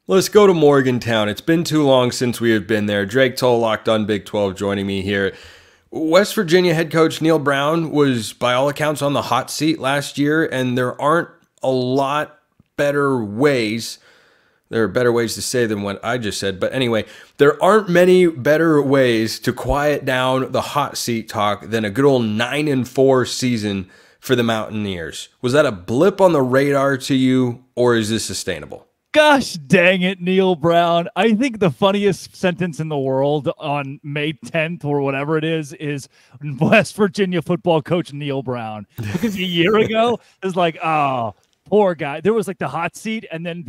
Let's go to Morgantown. It's been too long since we have been there. Drake Toll, Locked on Big 12, joining me here. West Virginia head coach Neal Brown was, by all accounts, on the hot seat last year, and there aren't a lot better ways. There are better ways to say than what I just said. But anyway, there aren't many better ways to quiet down the hot seat talk than a good old 9-4 season for the Mountaineers. Was that a blip on the radar to you, or is this sustainable? Gosh dang it, Neal Brown. I think the funniest sentence in the world on May 10th or whatever it is West Virginia football coach Neal Brown. Because a year ago, it was like, oh, poor guy. There was like the hot seat, and then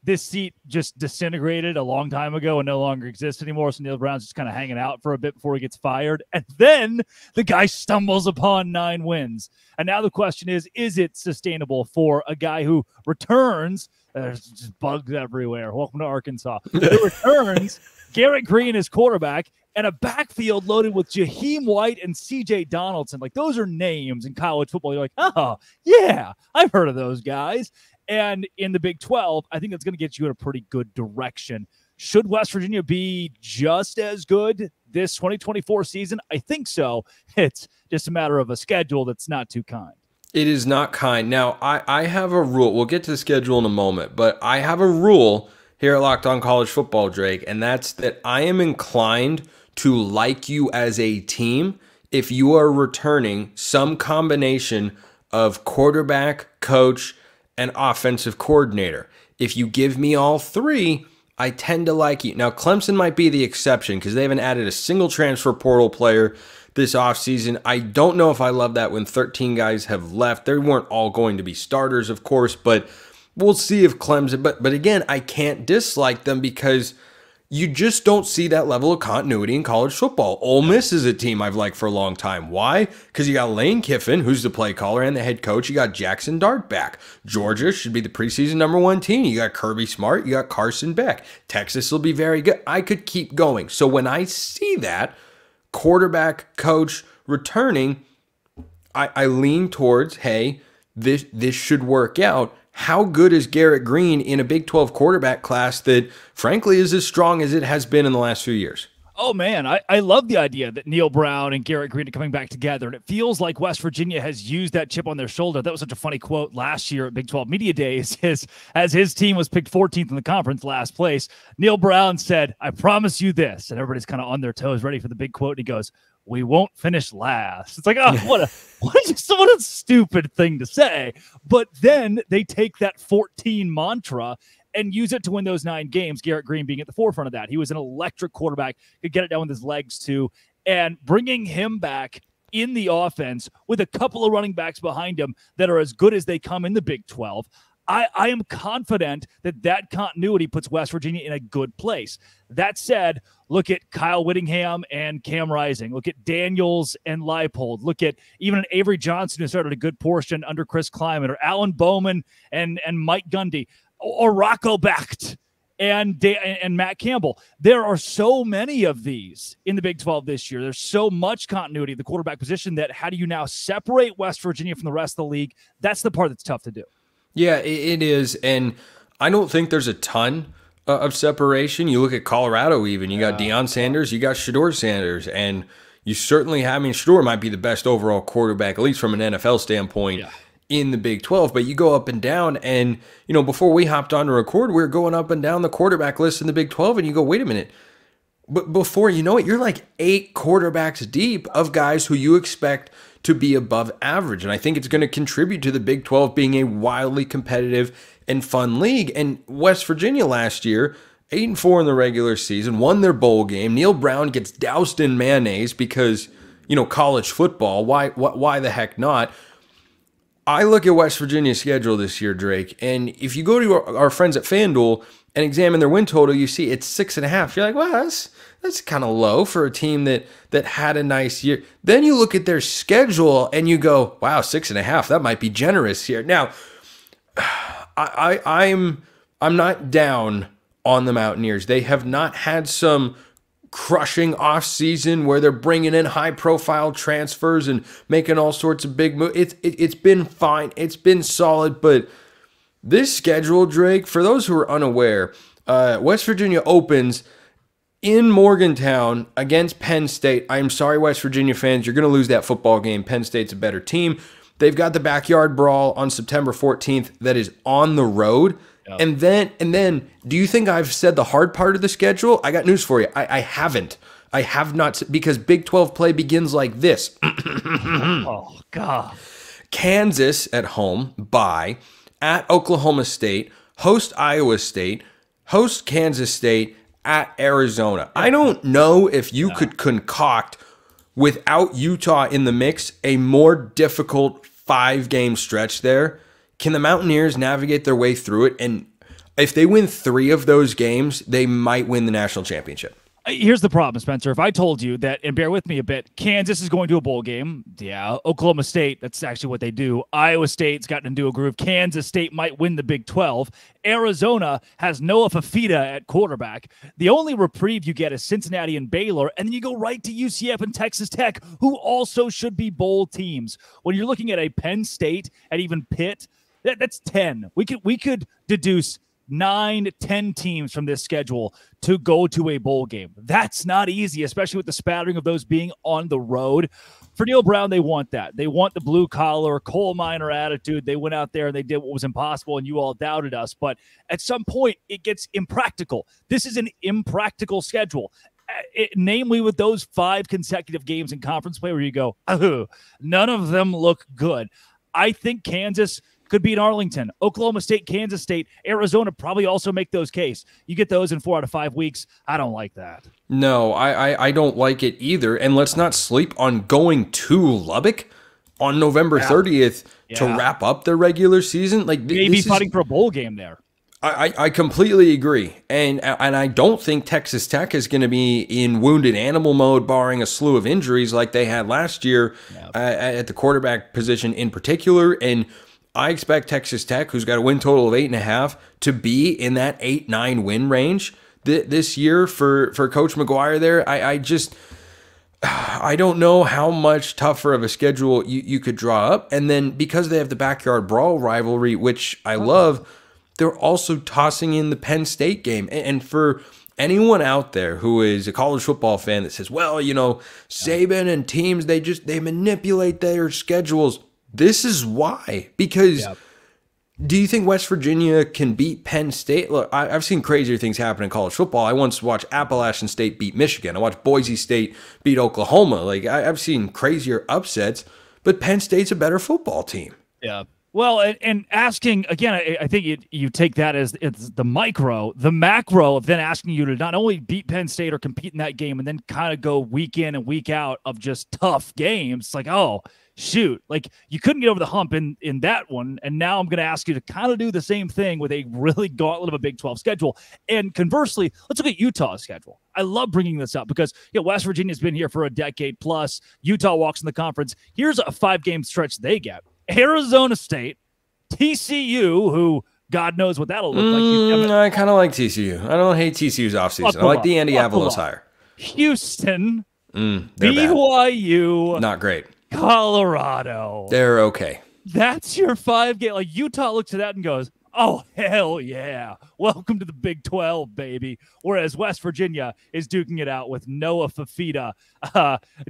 this seat just disintegrated a long time ago and no longer exists anymore. So Neal Brown's just kind of hanging out for a bit before he gets fired. And then the guy stumbles upon 9 wins. And now the question is it sustainable for a guy who returns? There's just bugs everywhere. Welcome to Arkansas. It returns Garrett Green as quarterback and a backfield loaded with Jaheim White and CJ Donaldson. Like, those are names in college football. You're like, oh, yeah, I've heard of those guys. And in the Big 12, I think that's going to get you in a pretty good direction. Should West Virginia be just as good this 2024 season? I think so. It's just a matter of a schedule that's not too kind. It is not kind. Now, I have a rule. We'll get to the schedule in a moment, but I have a rule here at Locked On College Football, Drake, and that's that I am inclined to like you as a team if you are returning some combination of quarterback, coach, and offensive coordinator. If you give me all three, I tend to like you. Now, Clemson might be the exception because they haven't added a single transfer portal player this offseason. I don't know if I love that when 13 guys have left. They weren't all going to be starters, of course, but we'll see if Clemson. But again, I can't dislike them because you just don't see that level of continuity in college football. Ole Miss is a team I've liked for a long time. Why? Because you got Lane Kiffin, who's the play caller and the head coach. You got Jackson Dart back. Georgia should be the preseason #1 team. You got Kirby Smart. You got Carson Beck. Texas will be very good. I could keep going. So when I see that quarterback, coach returning, I lean towards, hey, this should work out. How good is Garrett Green in a Big 12 quarterback class that, frankly, is as strong as it has been in the last few years? Oh, man, I love the idea that Neal Brown and Garrett Green are coming back together, and it feels like West Virginia has used that chip on their shoulder. That was such a funny quote last year at Big 12 Media Days, as his team was picked 14th in the conference, last place. Neal Brown said, "I promise you this," and everybody's kind of on their toes, ready for the big quote, and he goes, "We won't finish last." It's like, oh, what a stupid thing to say. But then they take that 14 mantra and use it to win those 9 games, Garrett Green being at the forefront of that. He was an electric quarterback, could get it down with his legs too, and bringing him back in the offense with a couple of running backs behind him that are as good as they come in the Big 12, I am confident that continuity puts West Virginia in a good place. That said, look at Kyle Whittingham and Cam Rising. Look at Daniels and Leipold. Look at even an Avery Johnson who started a good portion under Chris Kleiman, or Alan Bowman and Mike Gundy, or Rocco Becht and Matt Campbell. There are so many of these in the Big 12 this year. There's so much continuity at the quarterback position that how do you now separate West Virginia from the rest of the league? That's the part that's tough to do. Yeah, it is. And I don't think there's a ton of separation. You look at Colorado even. You got Deion Sanders, you got Shedeur Sanders, and you certainly have, Shedeur might be the best overall quarterback, at least from an NFL standpoint, in the Big 12, but you go up and down, and before we hopped on to record, we were going up and down the quarterback list in the Big 12, and you go, wait a minute, but before you know it, you're like 8 quarterbacks deep of guys who you expect to be above average, and I think it's going to contribute to the Big 12 being a wildly competitive and fun league. And West Virginia last year, 8-4 in the regular season, won their bowl game. Neal Brown gets doused in mayonnaise because college football. Why the heck not? I look at West Virginia's schedule this year, Drake, and if you go to our friends at FanDuel and examine their win total, you see it's 6.5. You're like, well, that's kind of low for a team that had a nice year. Then you look at their schedule and you go, wow, 6.5. That might be generous here. Now, I'm not down on the Mountaineers. They have not had some crushing offseason where they're bringing in high-profile transfers and making all sorts of big moves. It's been fine. It's been solid, but this schedule, Drake, for those who are unaware, West Virginia opens in Morgantown against Penn State. I'm sorry, West Virginia fans, you're going to lose that football game. Penn State's a better team. They've got the backyard brawl on September 14th that is on the road. Yep. And then, do you think I've said the hard part of the schedule? I got news for you. I haven't. I have not, because Big 12 play begins like this. Oh, God. Kansas at home, bye. At Oklahoma State, host Iowa State, host Kansas State, at Arizona. I don't know if you could concoct, without Utah in the mix, a more difficult 5-game stretch there. Can the Mountaineers navigate their way through it? And if they win 3 of those games, they might win the national championship. Here's the problem, Spencer. If I told you that, and bear with me a bit, Kansas is going to a bowl game. Yeah. Oklahoma State, that's actually what they do. Iowa State's gotten into a groove. Kansas State might win the Big 12. Arizona has Noah Fafita at quarterback. The only reprieve you get is Cincinnati and Baylor, and then you go right to UCF and Texas Tech, who also should be bowl teams. When you're looking at a Penn State and even Pitt, that's 10. We could deduce 9, 10 teams from this schedule to go to a bowl game. That's not easy, especially with the spattering of those being on the road. For Neal Brown, they want that. They want the blue-collar, coal miner attitude. They went out there and they did what was impossible, and you all doubted us. But at some point, it gets impractical. This is an impractical schedule. Namely with those 5 consecutive games in conference play where you go, oh, none of them look good. I think Kansas could beat Arlington. Oklahoma State, Kansas State, Arizona probably also make those case. You get those in 4 out of 5 weeks. I don't like that. No, I don't like it either. And let's not sleep on going to Lubbock on November 30th to wrap up the regular season. Like maybe fighting for a bowl game there. I completely agree. And I don't think Texas Tech is going to be in wounded animal mode, barring a slew of injuries like they had last year at the quarterback position in particular. And I expect Texas Tech, who's got a win total of 8.5, to be in that 8-9 win range this year for Coach McGuire there. I don't know how much tougher of a schedule you could draw up. And then because they have the backyard brawl rivalry, which I love, they're also tossing in the Penn State game. And for anyone out there who is a college football fan that says, well, Saban and teams, they manipulate their schedules. This is why. Because do you think West Virginia can beat Penn State? Look, I've seen crazier things happen in college football. I once watched Appalachian State beat Michigan. I watched Boise State beat Oklahoma. Like I've seen crazier upsets, but Penn State's a better football team. Yeah. Well, and asking, again, I think you take that as it's the micro, the macro of then asking you to not only beat Penn State or compete in that game and then kind of go week in and week out of just tough games. It's like, oh, shoot, like you couldn't get over the hump in that one. And now I'm going to ask you to kind of do the same thing with a really gauntlet of a Big 12 schedule. And conversely, let's look at Utah's schedule. I love bringing this up because West Virginia's been here for a decade plus. Utah walks in the conference. Here's a 5-game stretch they get. Arizona State, TCU, who God knows what that'll look like. I kind of like TCU. I don't hate TCU's offseason. I like the Andy Avalos hire. Houston, BYU. Not great. Colorado. They're okay. That's your 5-game. Like Utah looks at that and goes, oh, hell yeah. Welcome to the Big 12, baby. Whereas West Virginia is duking it out with Noah Fafita,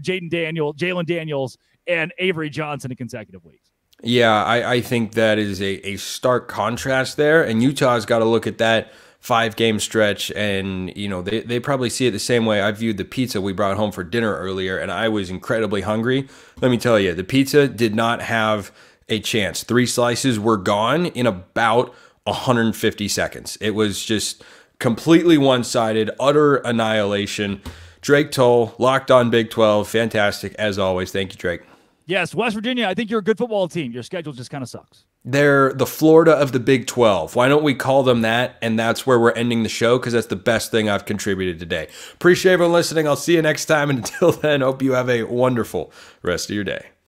Jalen Daniels, and Avery Johnson in consecutive weeks. Yeah, I think that is a stark contrast there. And Utah's got to look at that 5-game stretch, and they probably see it the same way I viewed the pizza we brought home for dinner earlier, and I was incredibly hungry. Let me tell you, the pizza did not have a chance. 3 slices were gone in about 150 seconds. It was just completely one-sided, utter annihilation. Drake Toll, Locked On Big 12, fantastic as always. Thank you, Drake. Yes, West Virginia, I think you're a good football team. Your schedule just kind of sucks. They're the Florida of the Big 12. Why don't we call them that? And that's where we're ending the show, because that's the best thing I've contributed today. Appreciate everyone listening. I'll see you next time. And until then, hope you have a wonderful rest of your day.